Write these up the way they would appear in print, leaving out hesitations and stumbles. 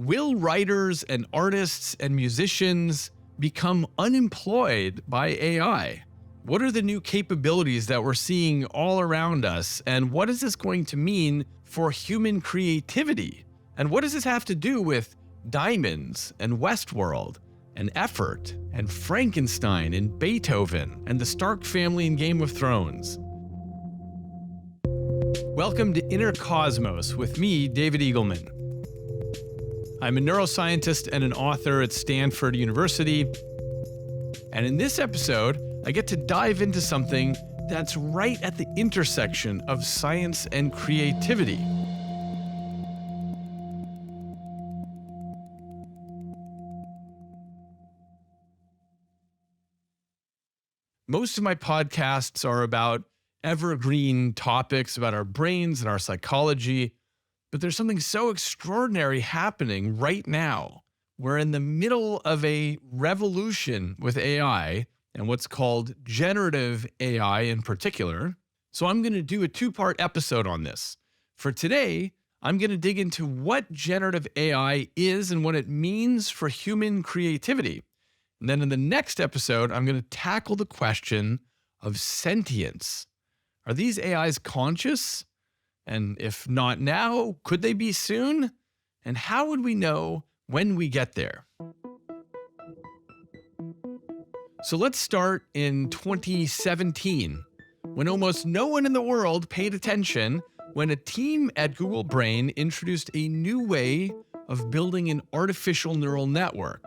Will writers and artists and musicians become unemployed by AI? What are the new capabilities that we're seeing all around us? And what is this going to mean for human creativity? And what does this have to do with diamonds and Westworld and effort and Frankenstein and Beethoven and the Stark family in Game of Thrones? Welcome to Inner Cosmos with me, David Eagleman. I'm a neuroscientist and an author at Stanford University. And in this episode, I get to dive into something that's right at the intersection of science and creativity. Most of my podcasts are about evergreen topics about our brains and our psychology, but there's something so extraordinary happening right now. We're in the middle of a revolution with AI and what's called generative AI in particular. So I'm going to do a two-part episode on this. For today, I'm going to dig into what generative AI is and what it means for human creativity. And then in the next episode, I'm going to tackle the question of sentience. Are these AIs conscious? And if not now, could they be soon? And how would we know when we get there? So let's start in 2017, when almost no one in the world paid attention when a team at Google Brain introduced a new way of building an artificial neural network.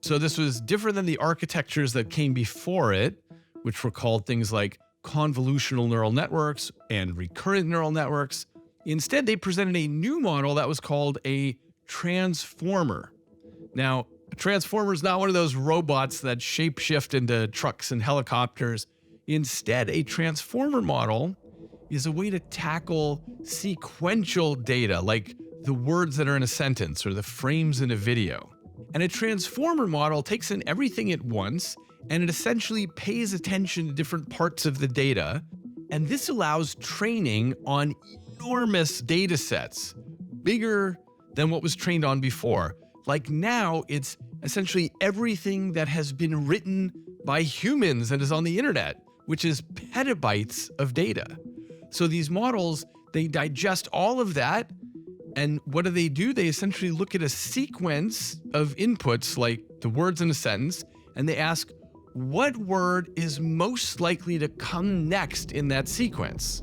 So this was different than the architectures that came before it, which were called things like convolutional neural networks and recurrent neural networks. Instead, they presented a new model that was called a transformer. Now, a transformer is not one of those robots that shapeshift into trucks and helicopters. Instead, a transformer model is a way to tackle sequential data, like the words that are in a sentence or the frames in a video. And a transformer model takes in everything at once, and it essentially pays attention to different parts of the data. And this allows training on enormous data sets, bigger than what was trained on before. Like now, it's essentially everything that has been written by humans and is on the internet, which is petabytes of data. So these models, they digest all of that. And what do? They essentially look at a sequence of inputs, like the words in a sentence, and they ask, what word is most likely to come next in that sequence?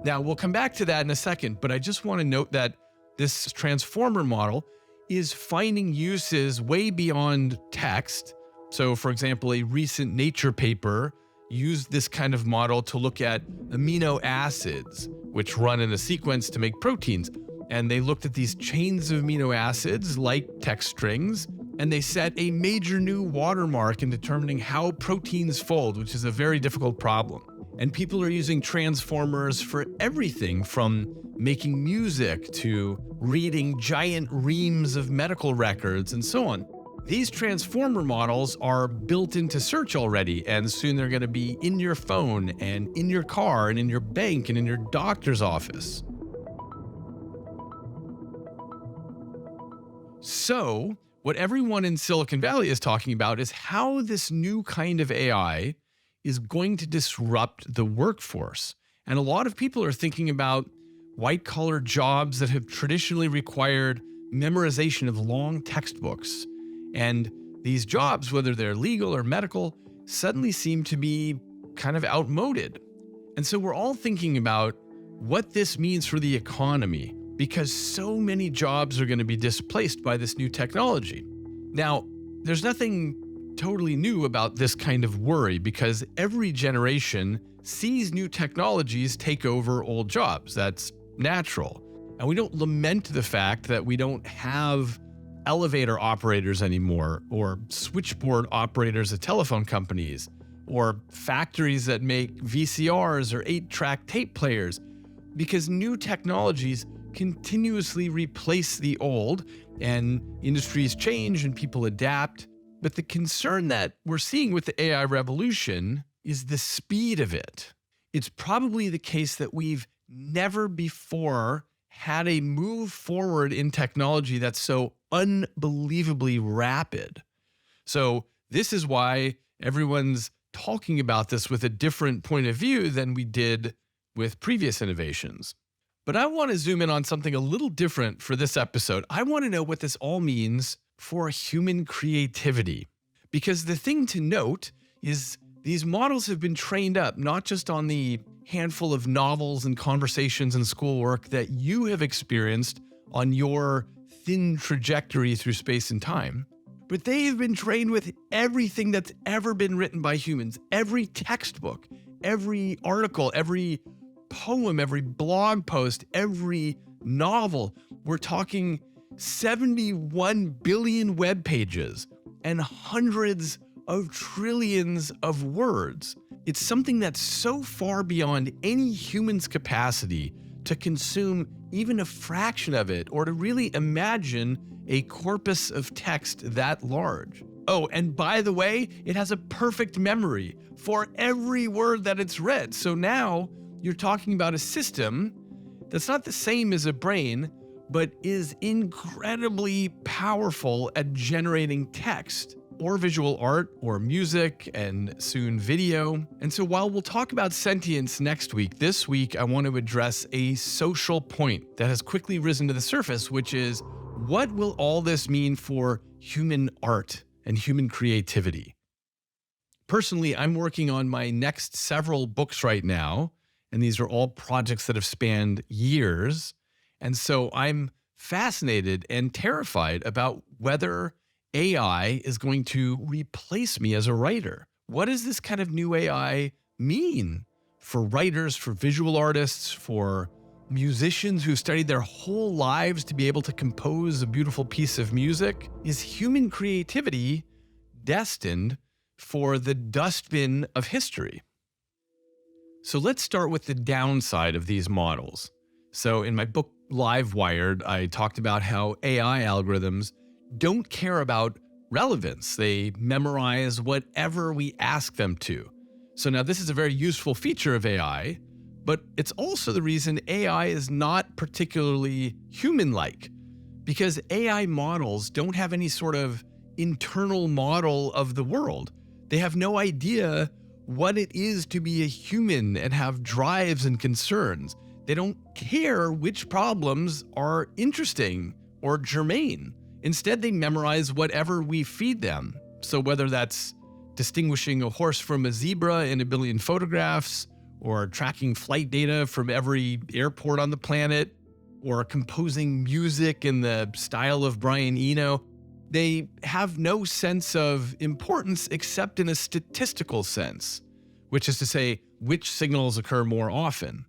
Now, we'll come back to that in a second, but I just want to note that this transformer model is finding uses way beyond text. So, for example, a recent Nature paper used this kind of model to look at amino acids, which run in a sequence to make proteins. And they looked at these chains of amino acids like text strings, and they set a major new watermark in determining how proteins fold, which is a very difficult problem. And people are using transformers for everything from making music to reading giant reams of medical records and so on. These transformer models are built into search already, and soon they're going to be in your phone and in your car and in your bank and in your doctor's office. So, what everyone in Silicon Valley is talking about is how this new kind of AI is going to disrupt the workforce. And a lot of people are thinking about white-collar jobs that have traditionally required memorization of long textbooks. And these jobs, whether they're legal or medical, suddenly seem to be kind of outmoded. And so we're all thinking about what this means for the economy, because so many jobs are going to be displaced by this new technology. Now, there's nothing totally new about this kind of worry, because every generation sees new technologies take over old jobs. That's natural. And we don't lament the fact that we don't have elevator operators anymore, or switchboard operators at telephone companies, or factories that make VCRs or 8-track tape players, because new technologies continuously replace the old, and industries change and people adapt. But the concern that we're seeing with the AI revolution is the speed of it. It's probably the case that we've never before had a move forward in technology that's so unbelievably rapid. So this is why everyone's talking about this with a different point of view than we did with previous innovations. But I want to zoom in on something a little different for this episode. I want to know what this all means for human creativity. Because the thing to note is these models have been trained up not just on the handful of novels and conversations and schoolwork that you have experienced on your thin trajectory through space and time, but they have been trained with everything that's ever been written by humans. Every textbook, every article, every poem, every blog post, every novel. We're talking 71 billion web pages and hundreds of trillions of words. It's something that's so far beyond any human's capacity to consume even a fraction of it or to really imagine a corpus of text that large. Oh, and by the way, it has a perfect memory for every word that it's read. So now you're talking about a system that's not the same as a brain, but is incredibly powerful at generating text or visual art or music and soon video. And so while we'll talk about sentience next week, this week I want to address a social point that has quickly risen to the surface, which is what will all this mean for human art and human creativity? Personally, I'm working on my next several books right now, and these are all projects that have spanned years. And so I'm fascinated and terrified about whether AI is going to replace me as a writer. What does this kind of new AI mean for writers, for visual artists, for musicians who studied their whole lives to be able to compose a beautiful piece of music? Is human creativity destined for the dustbin of history? So let's start with the downside of these models. So in my book, Live Wired, I talked about how AI algorithms don't care about relevance. They memorize whatever we ask them to. So now this is a very useful feature of AI, but it's also the reason AI is not particularly human-like, because AI models don't have any sort of internal model of the world. They have no idea what it is to be a human and have drives and concerns. They don't care which problems are interesting or germane. Instead, they memorize whatever we feed them. So whether that's distinguishing a horse from a zebra in a billion photographs, or tracking flight data from every airport on the planet, or composing music in the style of Brian Eno, they have no sense of importance except in a statistical sense, which is to say, which signals occur more often.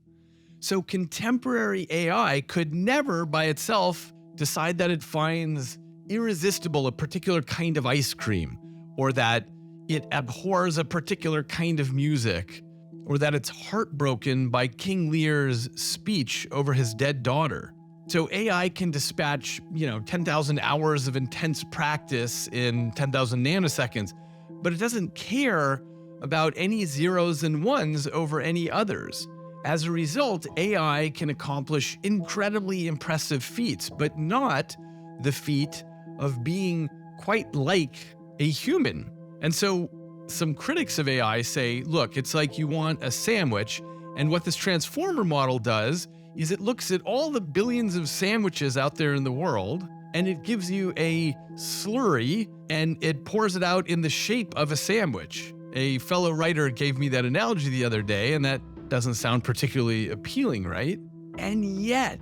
So contemporary AI could never by itself decide that it finds irresistible a particular kind of ice cream, or that it abhors a particular kind of music, or that it's heartbroken by King Lear's speech over his dead daughter. So AI can dispatch, 10,000 hours of intense practice in 10,000 nanoseconds, but it doesn't care about any zeros and ones over any others. As a result, AI can accomplish incredibly impressive feats, but not the feat of being quite like a human. And so some critics of AI say, look, it's like you want a sandwich, and what this transformer model does is it looks at all the billions of sandwiches out there in the world, and it gives you a slurry, and it pours it out in the shape of a sandwich. A fellow writer gave me that analogy the other day, and that doesn't sound particularly appealing, right? And yet,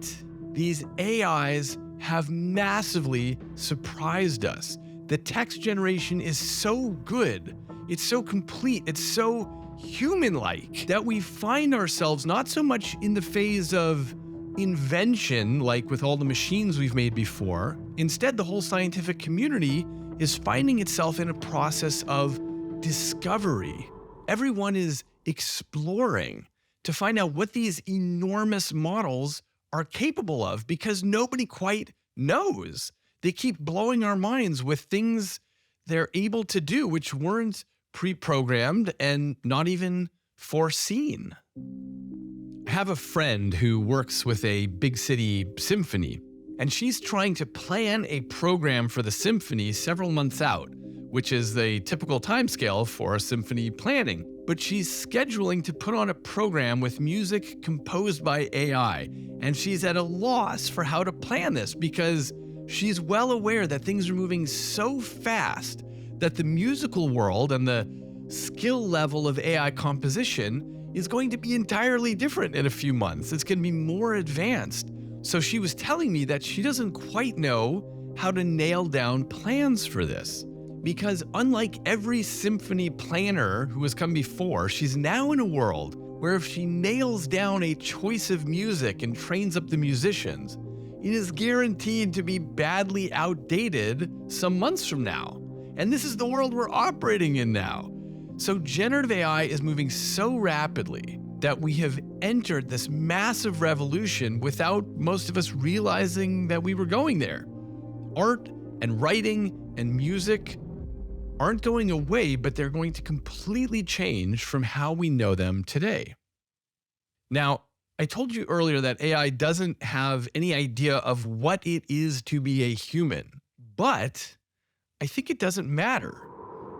these AIs have massively surprised us. The text generation is so good, it's so complete, it's so human-like that we find ourselves not so much in the phase of invention, like with all the machines we've made before. Instead, the whole scientific community is finding itself in a process of discovery. Everyone is exploring to find out what these enormous models are capable of, because nobody quite knows. They keep blowing our minds with things they're able to do, which weren't pre-programmed and not even foreseen. I have a friend who works with a big city symphony, and she's trying to plan a program for the symphony several months out, which is the typical timescale for symphony planning. But she's scheduling to put on a program with music composed by AI, and she's at a loss for how to plan this because she's well aware that things are moving so fast that the musical world and the skill level of AI composition is going to be entirely different in a few months. It's going to be more advanced. So she was telling me that she doesn't quite know how to nail down plans for this. Because unlike every symphony planner who has come before, she's now in a world where if she nails down a choice of music and trains up the musicians, it is guaranteed to be badly outdated some months from now. And this is the world we're operating in now. So generative AI is moving so rapidly that we have entered this massive revolution without most of us realizing that we were going there. Art and writing and music aren't going away, but they're going to completely change from how we know them today. Now, I told you earlier that AI doesn't have any idea of what it is to be a human, but I think it doesn't matter.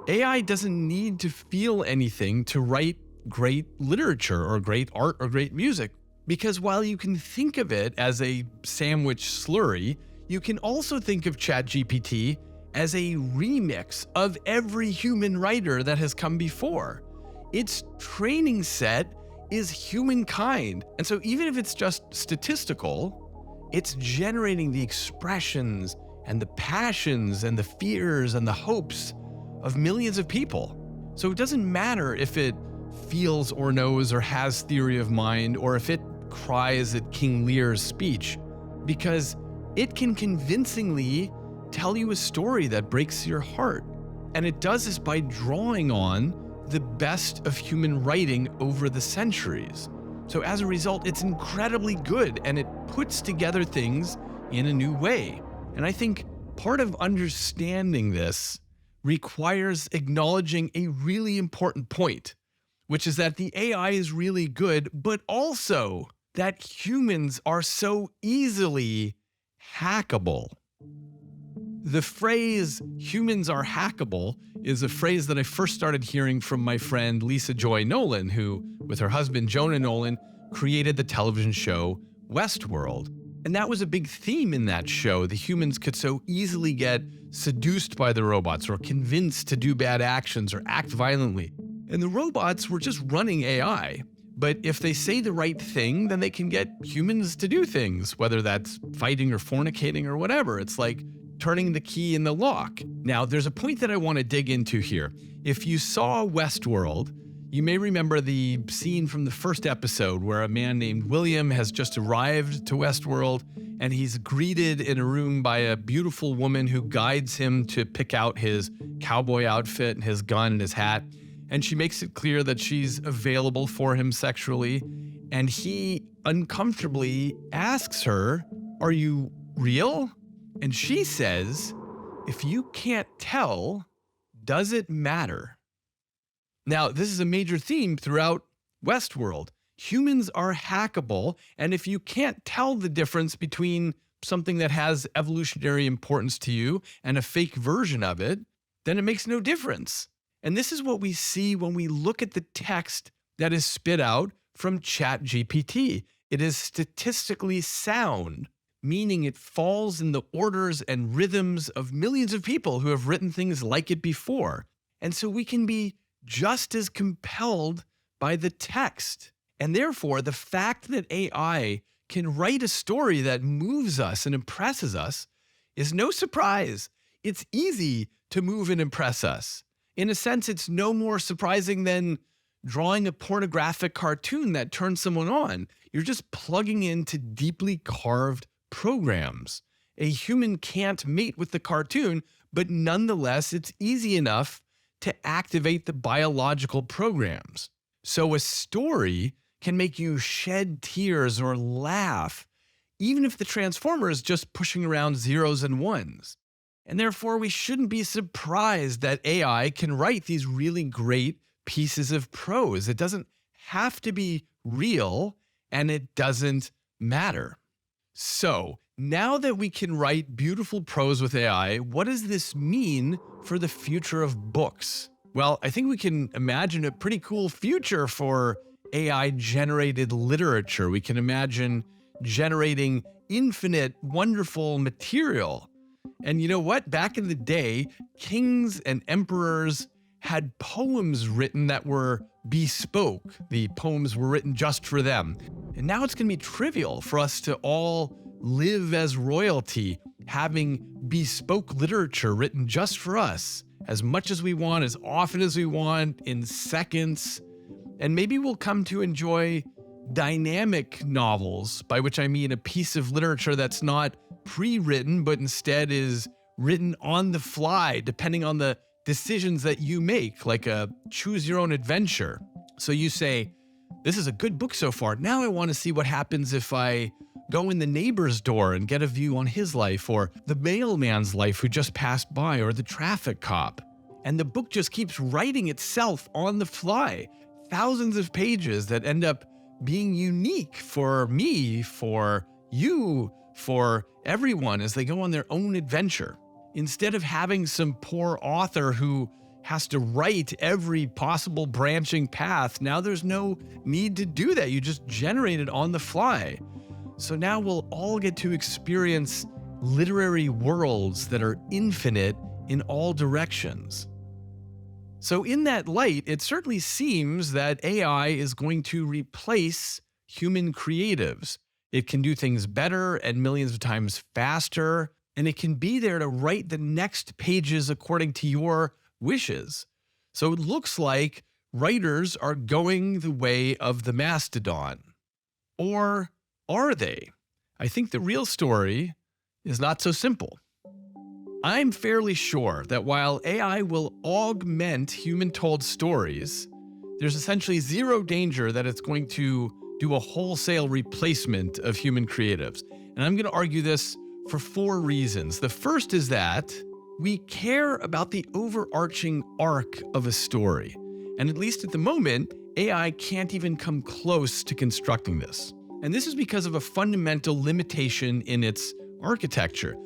AI doesn't need to feel anything to write great literature or great art or great music, because while you can think of it as a sandwich slurry, you can also think of ChatGPT as a remix of every human writer that has come before. Its training set is humankind, and so even if it's just statistical, it's generating the expressions and the passions and the fears and the hopes of millions of people. So it doesn't matter if it feels or knows or has theory of mind, or if it cries at King Lear's speech, because it can convincingly tell you a story that breaks your heart. And it does this by drawing on the best of human writing over the centuries. So as a result, it's incredibly good, and it puts together things in a new way. And I think part of understanding this requires acknowledging a really important point, which is that the AI is really good, but also that humans are so easily hackable. The phrase humans are hackable is a phrase that I first started hearing from my friend Lisa Joy Nolan, who, with her husband Jonah Nolan, created the television show Westworld. And that was a big theme in that show. The humans could so easily get seduced by the robots or convinced to do bad actions or act violently. And the robots were just running AI. But if they say the right thing, then they can get humans to do things, whether that's fighting or fornicating or whatever. It's like turning the key in the lock. Now, there's a point that I want to dig into here. If you saw Westworld, you may remember the scene from the first episode where a man named William has just arrived to Westworld, and he's greeted in a room by a beautiful woman who guides him to pick out his cowboy outfit and his gun and his hat. And she makes it clear that she's available for him sexually. And he uncomfortably asks her, "Are you real?" And she says, "If you can't tell, does it matter?" Now, this is a major theme throughout Westworld. Humans are hackable, and if you can't tell the difference between something that has evolutionary importance to you and a fake version of it, then it makes no difference. And this is what we see when we look at the text that is spit out from ChatGPT. It is statistically sound, meaning it falls in the orders and rhythms of millions of people who have written things like it before. And so we can be just as compelled by the text. And therefore, the fact that AI can write a story that moves us and impresses us is no surprise. It's easy to move and impress us. In a sense, it's no more surprising than drawing a pornographic cartoon that turns someone on. You're just plugging into deeply carved programs. A human can't mate with the cartoon, but nonetheless, it's easy enough to activate the biological programs. So a story can make you shed tears or laugh, even if the transformer is just pushing around zeros and ones. And therefore, we shouldn't be surprised that AI can write these really great pieces of prose. It doesn't have to be real, and it doesn't matter. So now that we can write beautiful prose with AI, what does this mean for the future of books? Well, I think we can imagine a pretty cool future for AI-generated literature. We can imagine generating infinite, wonderful material. And you know what? Back in the day, kings and emperors had poems written that were bespoke. The poems were written just for them. And now it's going to be trivial for us to all live as royalty, having bespoke literature written just for us, as much as we want, as often as we want, in seconds. And maybe we'll come to enjoy dynamic novels, by which I mean a piece of literature that's not pre-written, but instead is written on the fly, depending on the decisions that you make, like a choose your own adventure. So you say, this is a good book so far. Now I want to see what happens if I go in the neighbor's door and get a view on his life, or the mailman's life who just passed by, or the traffic cop. And the book just keeps writing itself on the fly. Thousands of pages that end up being unique for me, for you, for everyone as they go on their own adventure. Instead of having some poor author who has to write every possible branching path, now there's no need to do that. You just generate it on the fly. So now we'll all get to experience literary worlds that are infinite in all directions. So in that light, it certainly seems that AI is going to replace human creatives. It can do things better and millions of times faster, and it can be there to write the next pages according to your wishes. So it looks like writers are going the way of the mastodon. Or are they? I think the real story is not so simple. I'm fairly sure that while AI will augment human-told stories, there's essentially zero danger that it's going to do a wholesale replacement of human creatives. And I'm going to argue this for 4 reasons. The first is that we care about the overarching arc of a story. And at least at the moment, AI can't even come close to constructing this. And this is because of a fundamental limitation in its architecture.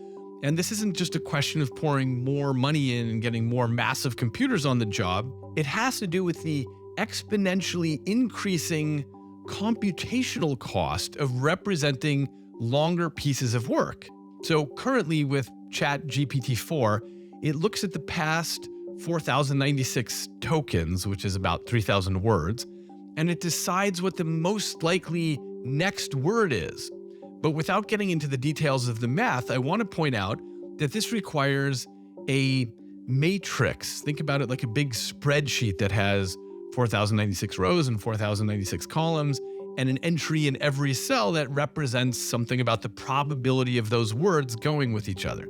And this isn't just a question of pouring more money in and getting more massive computers on the job. It has to do with the exponentially increasing computational cost of representing longer pieces of work. So currently with ChatGPT-4, it looks at the past 4,096 tokens, which is about 3,000 words, and it decides what the most likely next word is. But without getting into the details of the math, I want to point out that this requires a matrix. Think about it like a big spreadsheet that has 4,096 rows and 4,096 columns, and an entry in every cell that represents something about the probability of those words going with each other.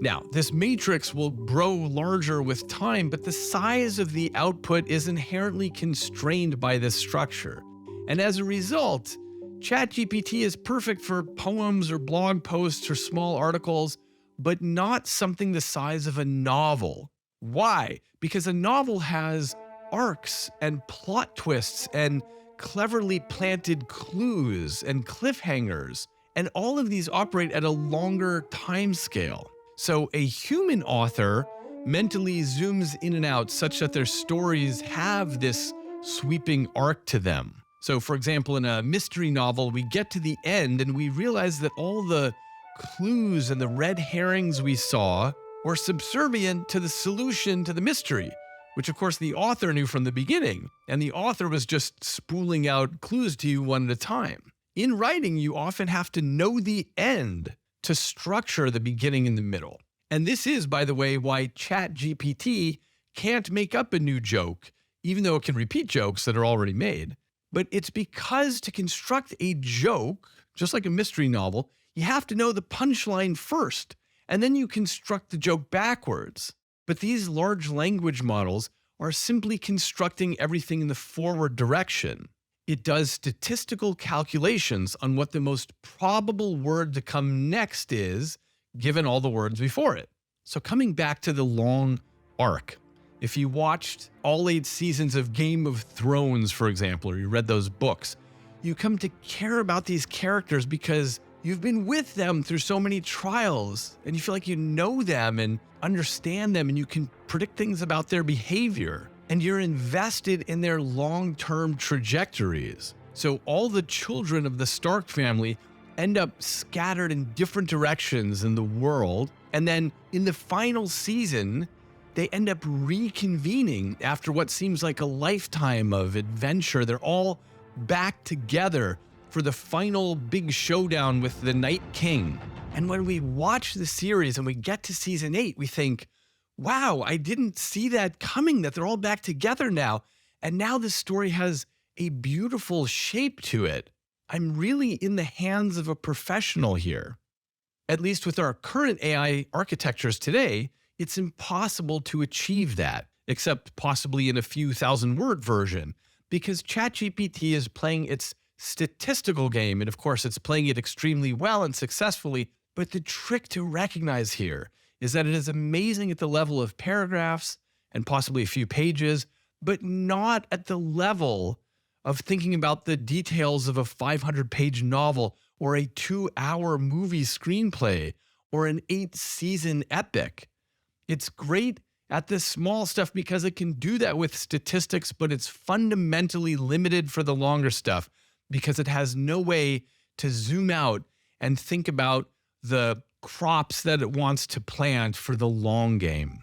Now, this matrix will grow larger with time, but the size of the output is inherently constrained by this structure. And as a result, ChatGPT is perfect for poems or blog posts or small articles, but not something the size of a novel. Why? Because a novel has arcs and plot twists and cleverly planted clues and cliffhangers, and all of these operate at a longer time scale. So a human author mentally zooms in and out such that their stories have this sweeping arc to them. So for example, in a mystery novel, we get to the end and we realize that all the clues and the red herrings we saw were subservient to the solution to the mystery, which of course the author knew from the beginning, and the author was just spooling out clues to you one at a time. In writing, you often have to know the end to structure the beginning and the middle. And this is, by the way, why ChatGPT can't make up a new joke, even though it can repeat jokes that are already made. But it's because to construct a joke, just like a mystery novel, you have to know the punchline first, and then you construct the joke backwards. But these large language models are simply constructing everything in the forward direction. It does statistical calculations on what the most probable word to come next is, given all the words before it. So coming back to the long arc, if you watched all 8 seasons of Game of Thrones, for example, or you read those books, you come to care about these characters because you've been with them through so many trials, and you feel like you know them and understand them, and you can predict things about their behavior, and you're invested in their long-term trajectories. So all the children of the Stark family end up scattered in different directions in the world, and then in the final season, they end up reconvening after what seems like a lifetime of adventure. They're all back together for the final big showdown with the Night King. And when we watch the series and we get to season 8, we think, wow, I didn't see that coming, that they're all back together now. And now this story has a beautiful shape to it. I'm really in the hands of a professional here. At least with our current AI architectures today, it's impossible to achieve that, except possibly in a few thousand-word version, because ChatGPT is playing its statistical game, and of course it's playing it extremely well and successfully, but the trick to recognize here is that it is amazing at the level of paragraphs and possibly a few pages, but not at the level of thinking about the details of a 500-page novel or a 2-hour movie screenplay or an 8-season epic. It's great at the small stuff because it can do that with statistics, but it's fundamentally limited for the longer stuff because it has no way to zoom out and think about the crops that it wants to plant for the long game.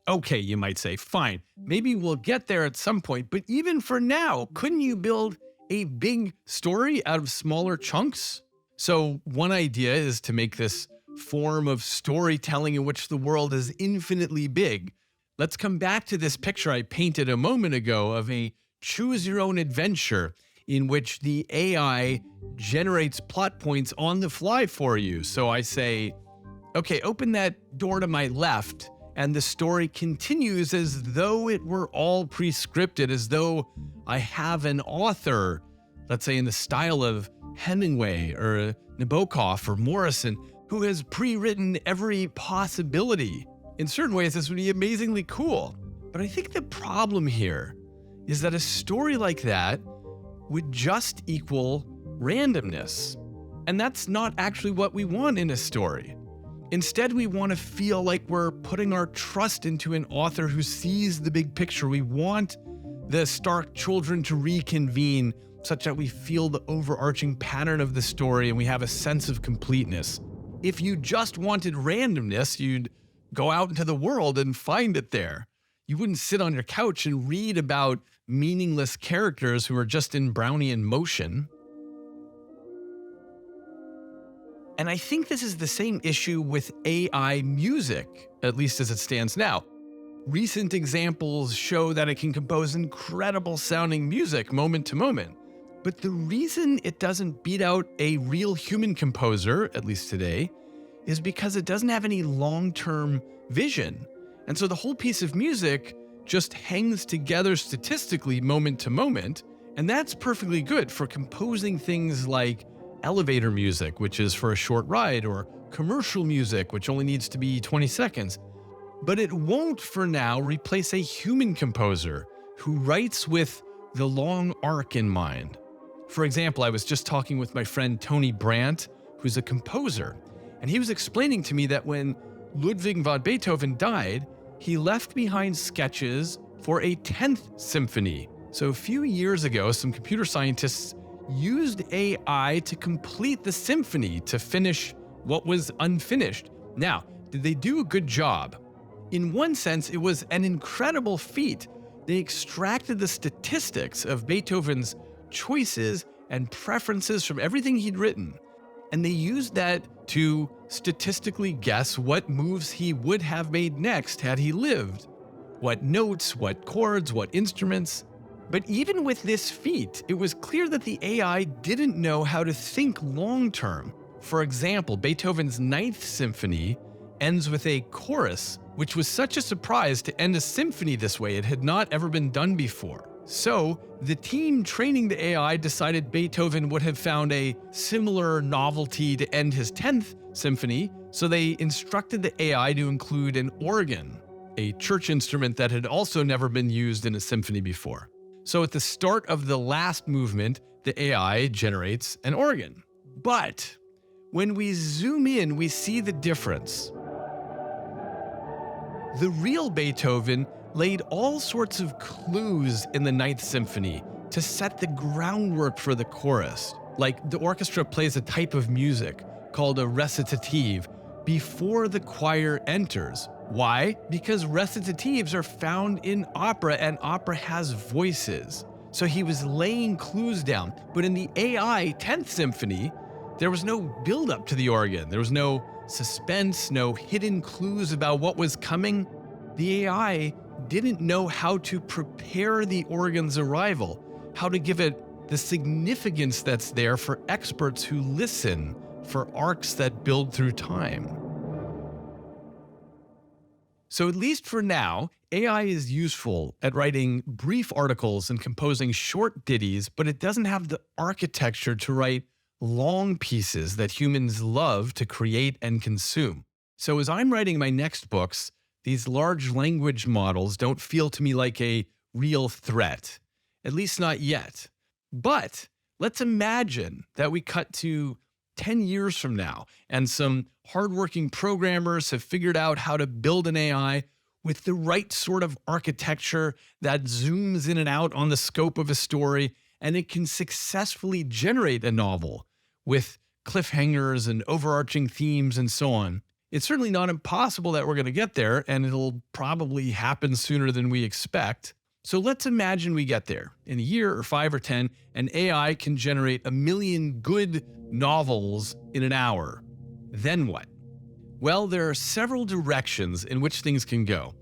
Okay, you might say, fine, maybe we'll get there at some point, but even for now, couldn't you build a big story out of smaller chunks? So one idea is to make this form of storytelling in which the world is infinitely big. Let's come back to this picture I painted a moment ago of a choose your own adventure in which the AI generates plot points on the fly for you. So I say, okay, open that door to my left, and the story continues as though it were all pre-scripted, as though I have an author, let's say in the style of Hemingway or Nabokov or Morrison, who has pre-written every possibility. In certain ways, this would be amazingly cool. But I think the problem here is that a story like that would just equal randomness. And that's not actually what we want in a story. Instead, we want to feel like we're putting our trust into an author who sees the big picture. We want the Stark children to reconvene such that we feel the overarching pattern of the story and we have a sense of completeness. If you just wanted randomness, you'd go out into the world and find it there. You wouldn't sit on your couch and read about meaningless characters who are just in Brownian motion. And I think this is the same issue with AI music, at least as it stands now. Recent examples show that it can compose incredible sounding music moment to moment. But the reason it doesn't beat out a real human composer, at least today, is because it doesn't have any long-term vision. And so the whole piece of music just hangs together statistically moment to moment, and that's perfectly good for composing things like elevator music, which is for a short ride, or commercial music, which only needs to be 20 seconds. But it won't, for now, replace a human composer who writes with the long arc in mind. For example, I was just talking with my friend Tony Brandt, who's a composer, and he was explaining to me that when Ludwig van Beethoven died, he left behind sketches for a 10th symphony. So a few years ago, some computer scientists used AI to complete the symphony to finish what was unfinished. Now, did they do a good job? In one sense, it was an incredible feat. They extracted the statistics of Beethoven's choices and preferences from everything he'd written, and they used that to statistically guess what moves he would have made next had he lived. What notes, what chords, what instruments. But even with this feat, it was clear that the AI didn't know how to think long-term. For example, Beethoven's 9th Symphony ends with a chorus, which was such a surprise to end a symphony this way. It had not ever been done before. So the team training the AI decided Beethoven would have found a similar novelty to end his 10th Symphony, so they instructed the AI to include an organ, a church instrument that had also never been used in a symphony before. So at the start of the last movement, the AI generates an organ. But when we zoom in, we see the difference. The real Beethoven laid all sorts of clues in the Ninth Symphony to set the groundwork for the chorus. Like the orchestra plays a type of music called a recitative before the choir enters. Why? Because recitatives are found in opera, and opera has voices. So he was laying clues down. But in the AI 10th Symphony, there was no build-up to the organ. There was no suspense, no hidden clues about what was coming. The AI didn't know how to prepare the organ's arrival, how to give it the significance that's there for experts who listen, for arcs that build through time. So at least for now, AI is useful at writing brief articles and composing short ditties, but it doesn't have the architecture to write long pieces that humans love to create and consume. So as I'm writing my next books, these large language models don't feel to me like a real threat, at least not yet. But let's imagine that we cut to 10 years from now, and some hardworking programmers have figured out how to build an AI with the right sort of architecture that zooms in and out on the scope of a story, and it can successfully generate a novel with cliffhangers and overarching themes and so on. It's certainly not impossible that we're going to get there, and it'll probably happen sooner than we expect. So let's imagine we get there. In a year or 5 or 10, an AI can generate 1 million good novels in an hour. Then what? Well, there are several directions in which things can go.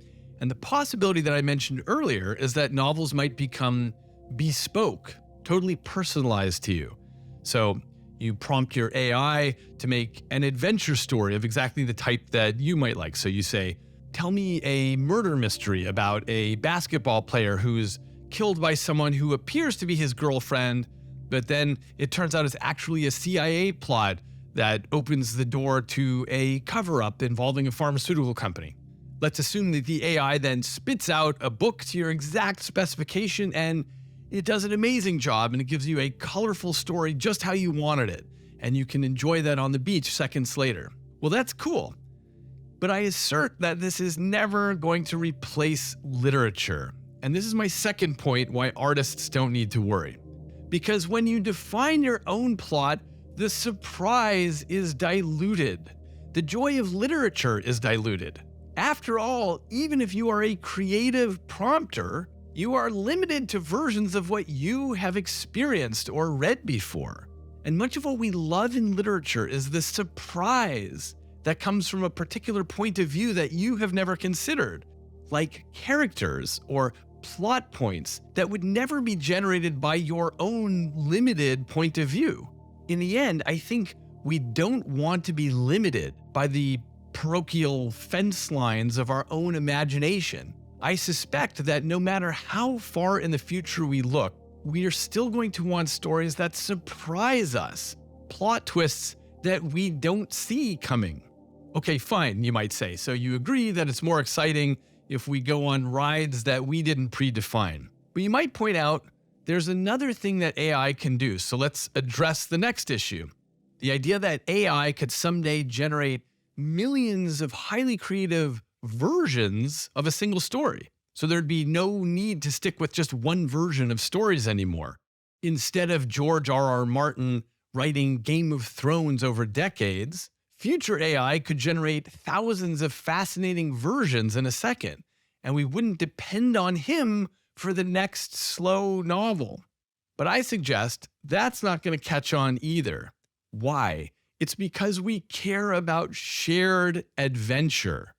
And the possibility that I mentioned earlier is that novels might become bespoke, totally personalized to you. So you prompt your AI to make an adventure story of exactly the type that you might like. So you say, tell me a murder mystery about a basketball player who's killed by someone who appears to be his girlfriend, but then it turns out it's actually a CIA plot that opens the door to a cover-up involving a pharmaceutical company. Let's assume that the AI then spits out a book to your exact specification, and it does an amazing job, and it gives you a colorful story just how you wanted it, and you can enjoy that on the beach seconds later. Well, that's cool. But I assert that this is never going to replace literature. And this is my second point why artists don't need to worry. Because when you define your own plot, the surprise is diluted. The joy of literature is diluted. After all, even if you are a creative prompter, you are limited to versions of what you have experienced or read before. And much of what we love in literature is the surprise that comes from a particular point of view that you have never considered, like characters or plot points that would never be generated by your own limited point of view. In the end, I think we don't want to be limited by the parochial fence lines of our own imagination. I suspect that no matter how far in the future we look, we are still going to want stories that surprise us, plot twists that we don't see coming. Okay, fine, you might say. So you agree that it's more exciting if we go on rides that we didn't predefine. But you might point out there's another thing that AI can do. So let's address the next issue. The idea that AI could someday generate millions of highly creative versions of a single story. So there'd be no need to stick with just one version of stories anymore. Instead of George R.R. Martin writing Game of Thrones over decades, future AI could generate thousands of fascinating versions in a second, and we wouldn't depend on him for the next slow novel. But I suggest that's not going to catch on either. Why? It's because we care about shared adventure.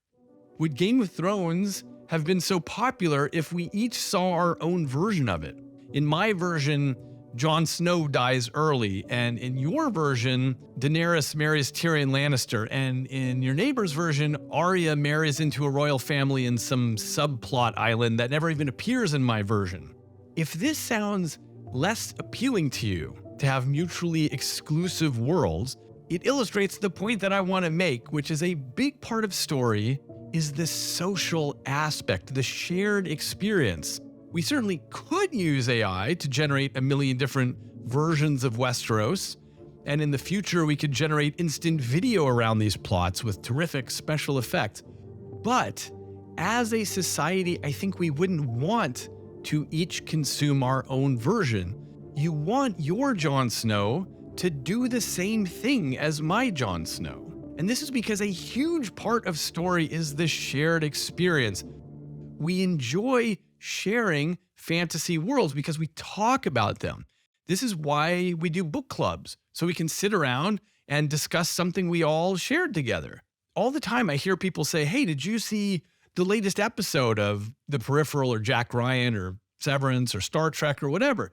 Would Game of Thrones have been so popular if we each saw our own version of it? In my version, Jon Snow dies early, and in your version, Daenerys marries Tyrion Lannister, and in your neighbor's version, Arya marries into a royal family in some subplot island that never even appears in my version. If this sounds less appealing to you, to have mutually exclusive worlds, it illustrates the point that I want to make, which is a big part of story is the social aspect, the shared experience. We certainly could use AI to generate a million different versions of Westeros, and in the future we could generate instant video around these plots with terrific special effects. But as a society, I think we wouldn't want to each consume our own version. You want your Jon Snow to do the same thing as my Jon Snow. And this is because a huge part of story is the shared experience. We enjoy sharing fantasy worlds because we talk about them. This is why we do book clubs, so we can sit around and discuss something we all shared together. All the time I hear people say, hey, did you see the latest episode of The Peripheral or Jack Ryan or Severance or Star Trek or whatever?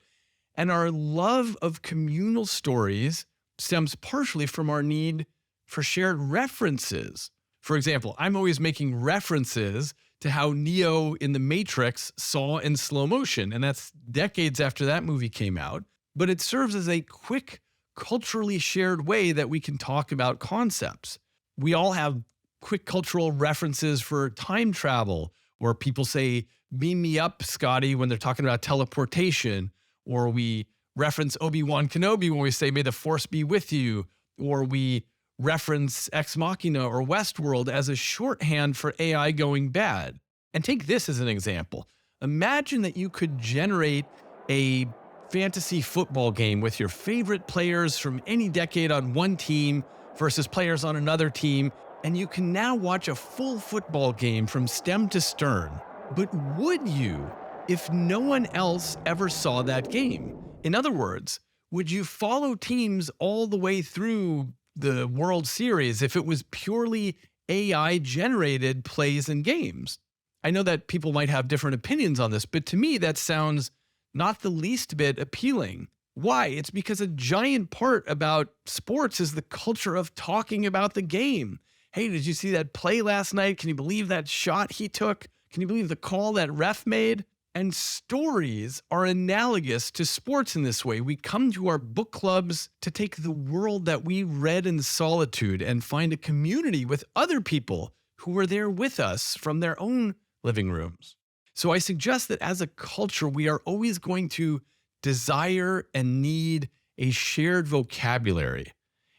And our love of communal stories stems partially from our need for shared references. For example, I'm always making references to how Neo in The Matrix saw in slow motion, and that's decades after that movie came out. But it serves as a quick, culturally shared way that we can talk about concepts. We all have quick cultural references for time travel, where people say, beam me up, Scotty, when they're talking about teleportation, or we reference Obi-Wan Kenobi when we say, may the Force be with you, or we reference Ex Machina or Westworld as a shorthand for AI going bad. And take this as an example. Imagine that you could generate a fantasy football game with your favorite players from any decade on one team versus players on another team, and you can now watch a full football game from stem to stern. But would you if no one else ever saw that game? In other words, would you follow teams all the way through the World Series if it was purely AI-generated plays and games? I know that people might have different opinions on this, but to me that sounds not the least bit appealing. Why? It's because a giant part about sports is the culture of talking about the game. Hey, did you see that play last night? Can you believe that shot he took? Can you believe the call that ref made? And stories are analogous to sports in this way. We come to our book clubs to take the world that we read in solitude and find a community with other people who were there with us from their own living rooms. So I suggest that as a culture, we are always going to desire and need a shared vocabulary.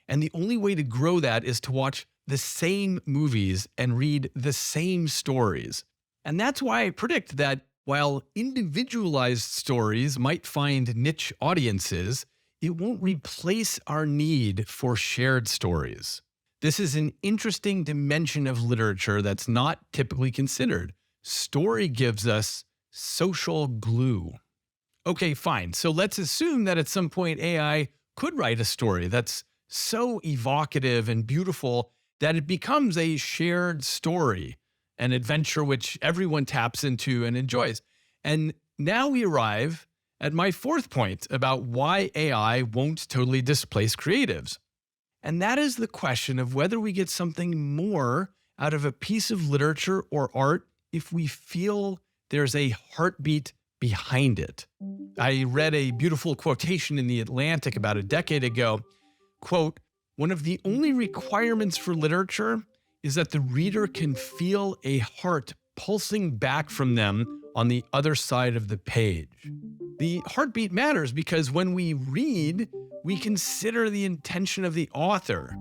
And the only way to grow that is to watch the same movies and read the same stories. And that's why I predict that while individualized stories might find niche audiences, it won't replace our need for shared stories. This is an interesting dimension of literature that's not typically considered. Story gives us social glue. Okay, fine. So let's assume that at some point AI could write a story that's so evocative and beautiful that it becomes a shared story, an adventure which everyone taps into and enjoys. And now we arrive at my fourth point about why AI won't totally displace creatives. And that is the question of whether we get something more out of a piece of literature or art if we feel there's a heartbeat behind it. I read a beautiful quotation in The Atlantic about a decade ago. Quote, "One of the only requirements for literature is that the reader can feel a heart pulsing back from them on the other side of the page." The heartbeat matters because when we read, we consider the intention of the author.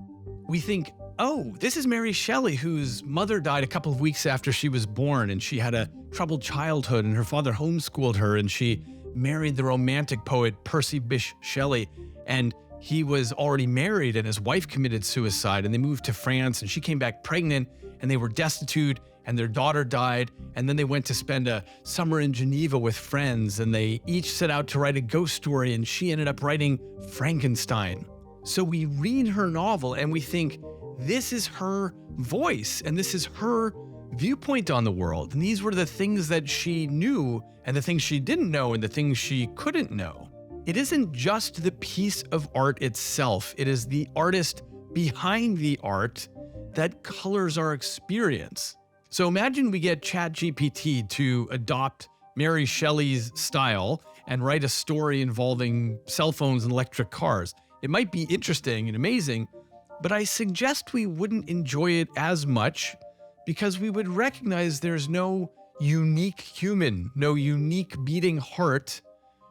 We think, oh, this is Mary Shelley, whose mother died a couple of weeks after she was born, and she had a troubled childhood, and her father homeschooled her, and she married the romantic poet Percy Bysshe Shelley, and he was already married, and his wife committed suicide, and they moved to France, and she came back pregnant, and they were destitute, and their daughter died, and then they went to spend a summer in Geneva with friends, and they each set out to write a ghost story, and she ended up writing Frankenstein. So we read her novel, and we think, this is her voice, and this is her viewpoint on the world, and these were the things that she knew, and the things she didn't know, and the things she couldn't know. It isn't just the piece of art itself, it is the artist behind the art that colors our experience. So imagine we get ChatGPT to adopt Mary Shelley's style and write a story involving cell phones and electric cars. It might be interesting and amazing, but I suggest we wouldn't enjoy it as much because we would recognize there's no unique human, no unique beating heart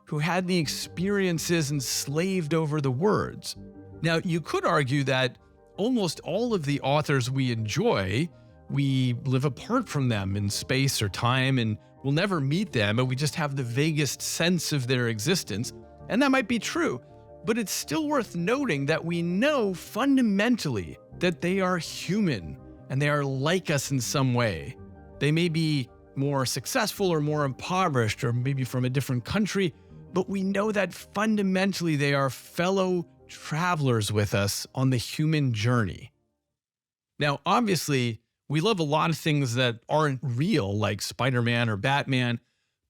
who had the experiences enslaved over the words. Now, you could argue that almost all of the authors we enjoy, we live apart from them in space or time, and we'll never meet them, and we just have the vaguest sense of their existence. And that might be true, but it's still worth noting that we know fundamentally that they are human and they are like us in some way. They may be more successful or more impoverished or maybe from a different country, but we know that fundamentally they are fellow travelers with us on the human journey. Now, obviously, we love a lot of things that aren't real, like Spider-Man or Batman,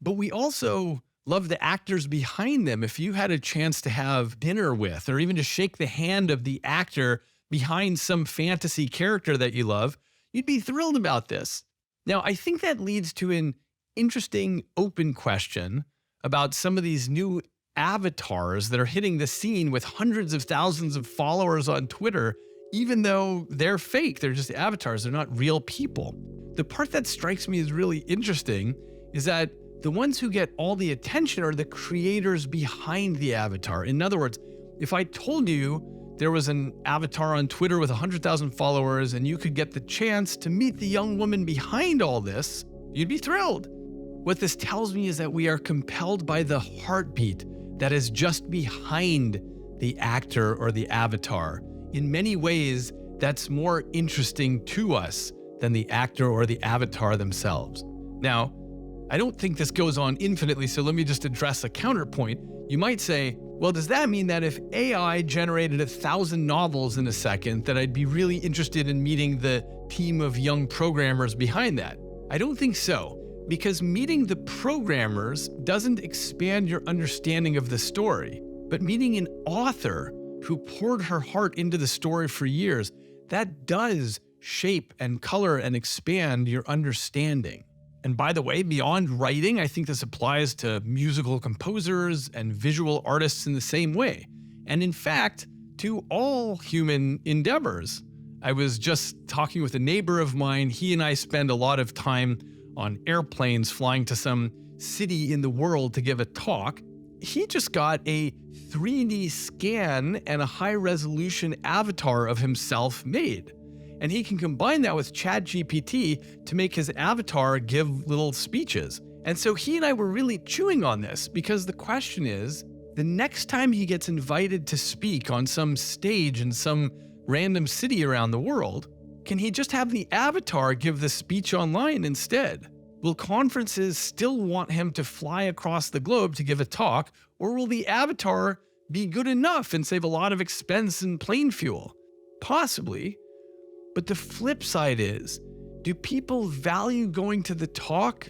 but we also love the actors behind them. If you had a chance to have dinner with, or even to shake the hand of the actor behind some fantasy character that you love, you'd be thrilled about this. Now, I think that leads to an interesting open question about some of these new avatars that are hitting the scene with hundreds of thousands of followers on Twitter, even though they're fake. They're just avatars. They're not real people. The part that strikes me as really interesting is that the ones who get all the attention are the creators behind the avatar. In other words, if I told you there was an avatar on Twitter with 100,000 followers and you could get the chance to meet the young woman behind all this, you'd be thrilled. What this tells me is that we are compelled by the heartbeat that is just behind the actor or the avatar. In many ways, that's more interesting to us than the actor or the avatar themselves. Now, I don't think this goes on infinitely, so let me just address a counterpoint. You might say, well, does that mean that if AI generated 1,000 novels in a second, that I'd be really interested in meeting the team of young programmers behind that? I don't think so. Because meeting the programmers doesn't expand your understanding of the story, but meeting an author who poured her heart into the story for years, that does shape and color and expand your understanding. And by the way, beyond writing, I think this applies to musical composers and visual artists in the same way. And in fact, to all human endeavors. I was just talking with a neighbor of mine. He and I spend a lot of time on airplanes flying to some city in the world to give a talk. He just got a 3D scan and a high-resolution avatar of himself made. And he can combine that with ChatGPT to make his avatar give little speeches. And so he and I were really chewing on this because the question is, the next time he gets invited to speak on some stage in some random city around the world, can he just have the avatar give the speech online instead? Will conferences still want him to fly across the globe to give a talk, or will the avatar be good enough and save a lot of expense in plane fuel? Possibly. But the flip side is, do people value going to the talk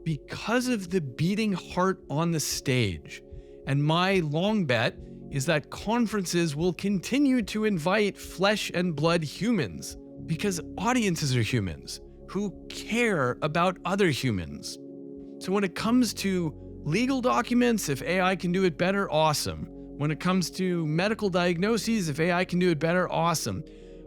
because of the beating heart on the stage? And my long bet is that conferences will continue to invite flesh and blood humans, because audiences are humans who care about other humans. So when it comes to legal documents, if AI can do it better, awesome. When it comes to medical diagnoses, if AI can do it better, awesome.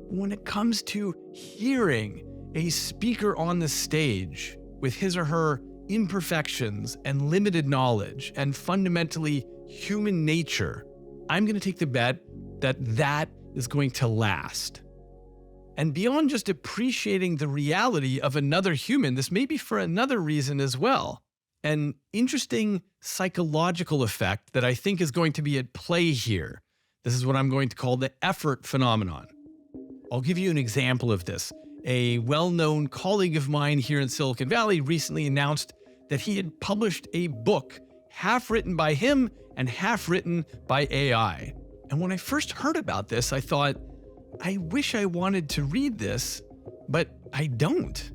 When it comes to hearing a speaker on the stage with his or her imperfections and limited knowledge and fundamentally human nature, I'm going to take the bet that that is going to last. And beyond just appreciating the reality of another human, this may be for another reason as well. An interesting psychological effect that I think is going to be at play here. This is what I'm going to call the effort phenomenon. I'll give you an example of this. A well-known colleague of mine here in Silicon Valley recently announced that he had published a book, half written by him and half written by AI. And when I first heard about this, I thought, I wish I wanted to read this, but I don't.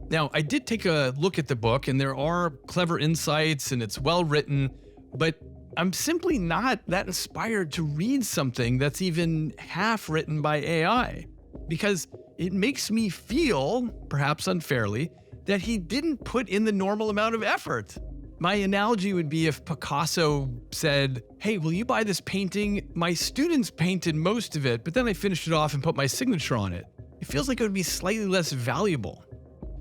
Now, I did take a look at the book, and there are clever insights, and it's well written, but I'm simply not that inspired to read something that's even half written by AI, because it makes me feel, perhaps unfairly, that he didn't put in the normal amount of effort. My analogy would be if Picasso said, hey, will you buy this painting? My students painted most of it, but then I finished it off and put my signature on it. It feels like it would be slightly less valuable.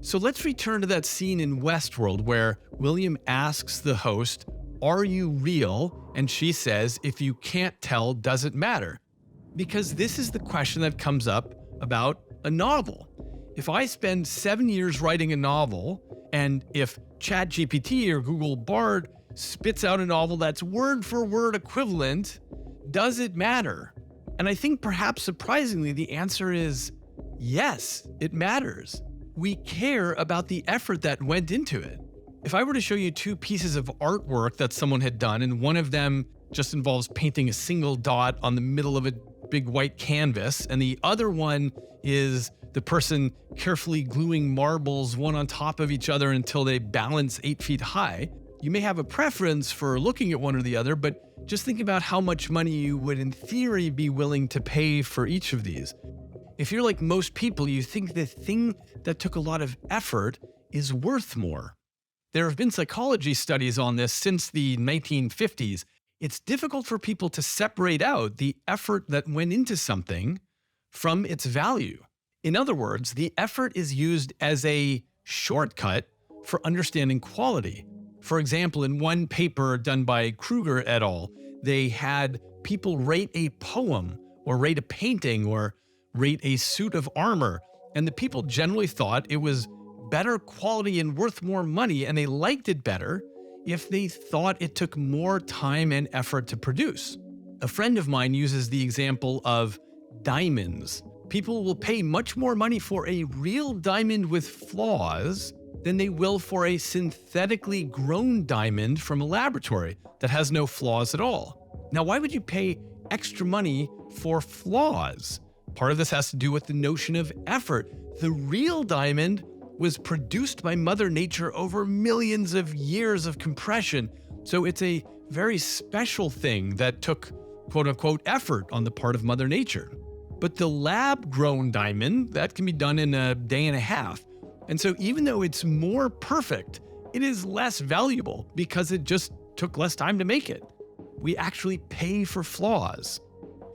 So let's return to that scene in Westworld where William asks the host, "Are you real?" And she says, "If you can't tell, does it matter?" Because this is the question that comes up about a novel. If I spend 7 years writing a novel, and if ChatGPT or Google Bard spits out a novel that's word for word equivalent, does it matter? And I think perhaps surprisingly, the answer is yes, it matters. We care about the effort that went into it. If I were to show you 2 pieces of artwork that someone had done, and one of them just involves painting a single dot on the middle of a big white canvas, and the other one is the person carefully gluing marbles one on top of each other until they balance 8 feet high, you may have a preference for looking at one or the other, but just think about how much money you would in theory be willing to pay for each of these. If you're like most people, you think the thing that took a lot of effort is worth more. There have been psychology studies on this since the 1950s. It's difficult for people to separate out the effort that went into something from its value. In other words, the effort is used as a shortcut for understanding quality. For example, in one paper done by Kruger et al., they had people rate a poem or rate a painting or rate a suit of armor, and the people generally thought it was better quality and worth more money, and they liked it better if they thought it took more time and effort to produce. A friend of mine uses the example of diamonds. People will pay much more money for a real diamond with flaws than they will for a synthetically grown diamond from a laboratory that has no flaws at all. Now, why would you pay extra money for flaws? Part of this has to do with the notion of effort. The real diamond was produced by Mother Nature over millions of years of compression, so it's a very special thing that took quote-unquote effort on the part of Mother Nature. But the lab-grown diamond, that can be done in a day and a half. And so even though it's more perfect, it is less valuable because it just took less time to make it. We actually pay for flaws.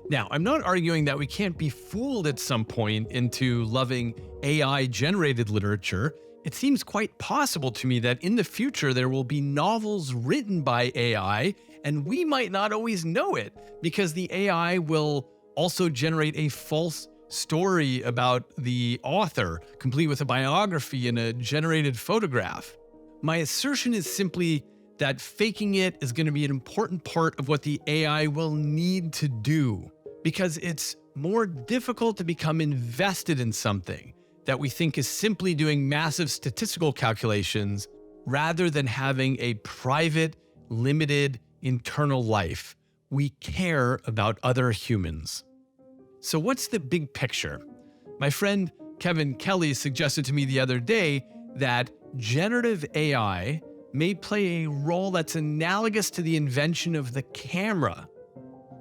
Now, I'm not arguing that we can't be fooled at some point into loving AI-generated literature. It seems quite possible to me that in the future there will be novels written by AI, and we might not always know it because the AI will also generate a false story about the author, complete with a biography and a generated photograph. My assertion is simply that faking it is going to be an important part of what the AI will need to do, because it's more difficult to become invested in something that we think is simply doing massive statistical calculations rather than having a private, limited, internal life. We care about other humans. So what's the big picture? My friend Kevin Kelly suggested to me the other day that generative AI may play a role that's analogous to the invention of the camera.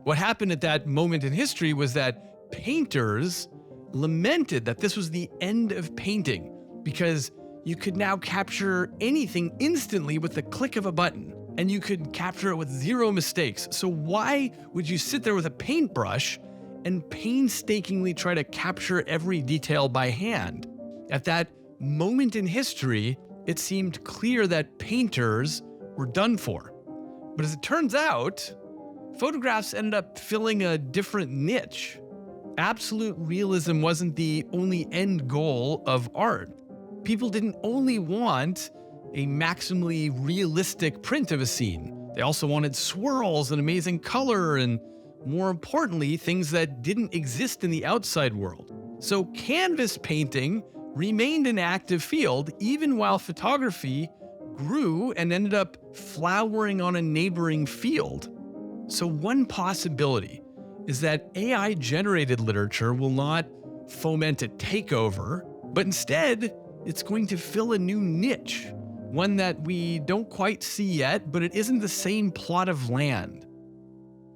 What happened at that moment in history was that painters lamented that this was the end of painting because you could now capture anything instantly with the click of a button, and you could capture it with 0 mistakes. So why would you sit there with a paintbrush and painstakingly try to capture every detail by hand? At that moment in history, it seemed clear that painters were done for. But as it turns out, photographs ended up filling a different niche. Absolute realism wasn't the only end goal of art. People didn't only want a maximally realistic print of a scene. They also wanted swirls and amazing color and, more importantly, things that didn't exist in the outside world. So canvas painting remained an active field even while photography grew and ended up flowering on a neighboring field. So one possibility is that AI-generated literature will not foment a takeover, but instead it's going to fill a new niche, one that we don't quite see yet, but it isn't the same plot of land.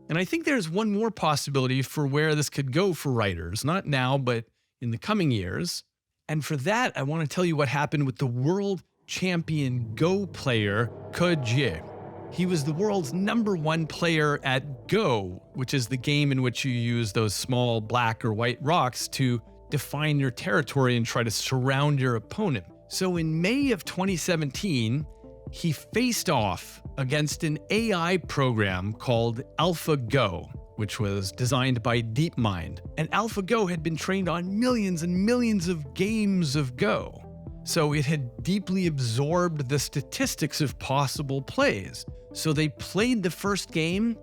And I think there's one more possibility for where this could go for writers, not now, but in the coming years. And for that, I want to tell you what happened with the world champion Go player, Ke Jie. He was the world's #1 player at Go, which is the game in which you use those small black or white rocks to define your territory and try to surround your opponent. So in May of 2017, he faced off against an AI program called AlphaGo, which was designed by DeepMind. And AlphaGo had been trained on millions and millions of games of Go. So it had deeply absorbed the statistics of possible plays. So they played the first game,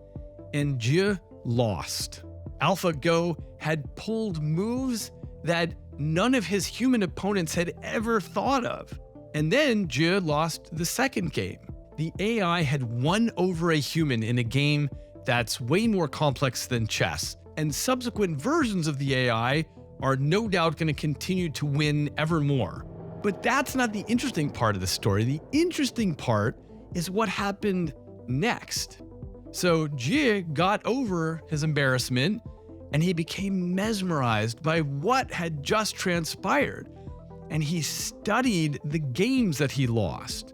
and Jie lost. AlphaGo had pulled moves that none of his human opponents had ever thought of. And then Jie lost the second game. The AI had won over a human in a game that's way more complex than chess. And subsequent versions of the AI are no doubt going to continue to win ever more. But that's not the interesting part of the story. The interesting part is what happened next. So Jie got over his embarrassment, and he became mesmerized by what had just transpired. And he studied the games that he lost.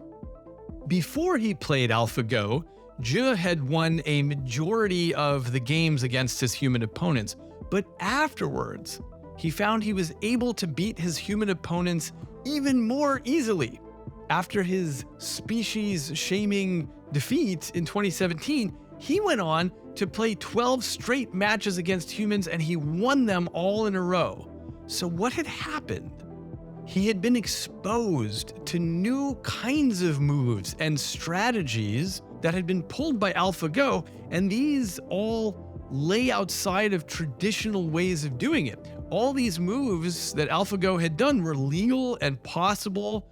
Before he played AlphaGo, Jie had won a majority of the games against his human opponents. But afterwards, he found he was able to beat his human opponents even more easily. After his species-shaming defeat in 2017, he went on to play 12 straight matches against humans, and he won them all in a row. So what had happened? He had been exposed to new kinds of moves and strategies that had been pulled by AlphaGo, and these all lay outside of traditional ways of doing it. All these moves that AlphaGo had done were legal and possible,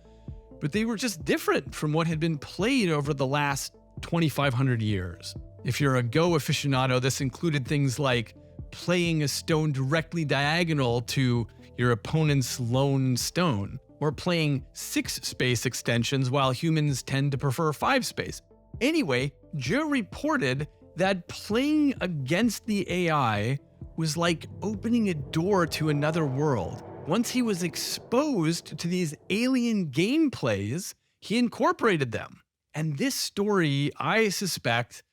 but they were just different from what had been played over the last 2,500 years. If you're a Go aficionado, this included things like playing a stone directly diagonal to your opponent's lone stone, or playing 6-space extensions while humans tend to prefer 5-space. Anyway, Jie reported that playing against the AI was like opening a door to another world. Once he was exposed to these alien gameplays, he incorporated them. And this story, I suspect,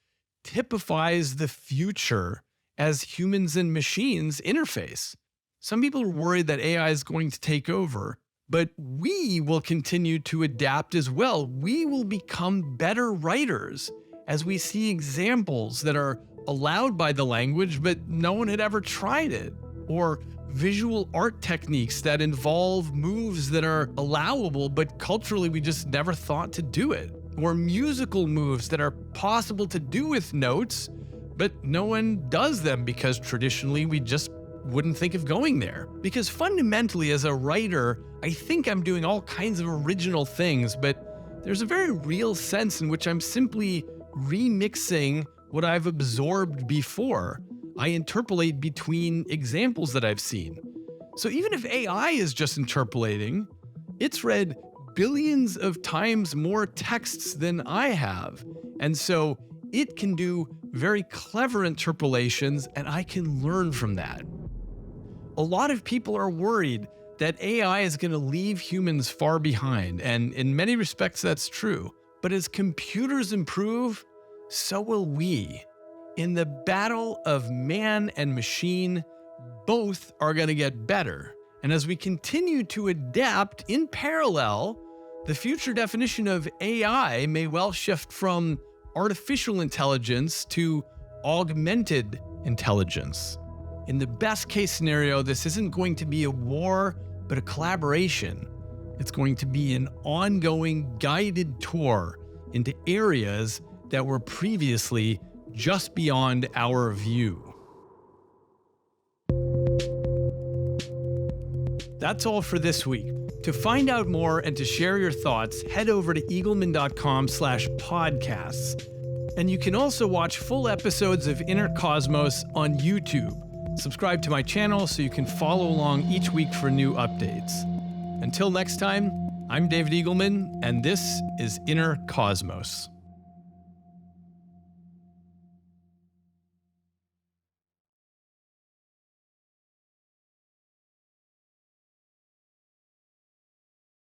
typifies the future as humans and machines interface. Some people are worried that AI is going to take over, but we will continue to adapt as well. We will become better writers as we see examples that are allowed by the language, but no one had ever tried it. Or visual art techniques that involve moves that are allowable, but culturally we just never thought to do it. Or musical moves that are possible to do with notes, but no one does them because traditionally we just wouldn't think of going there. Because fundamentally, as a writer, I think I'm doing all kinds of original things, but there's a very real sense in which I'm simply remixing what I've absorbed before. I interpolate between examples that I've seen. So even if AI is just interpolating, it's read billions of times more texts than I have. And so it can do very clever interpolations, and I can learn from that. A lot of people are worried that AI is going to leave humans far behind, and in many respects that's true. But as computers improve, so will we. In the battle of man and machine, both are going to get better. And as we continue to adapt in parallel, the future definition of AI may well shift from artificial intelligence to augmented intelligence. In the best case scenario, this isn't going to be a war, but a collaboration. It's going to be an ongoing guided tour into areas that were previously just beyond our view. That's all for this week. To find out more and to share your thoughts, head over to eagleman.com/podcasts. And you can also watch full episodes of Inner Cosmos on YouTube. Subscribe to my channel so you can follow along each week for new updates. Until next time, I'm David Eagleman, and this is Inner Cosmos.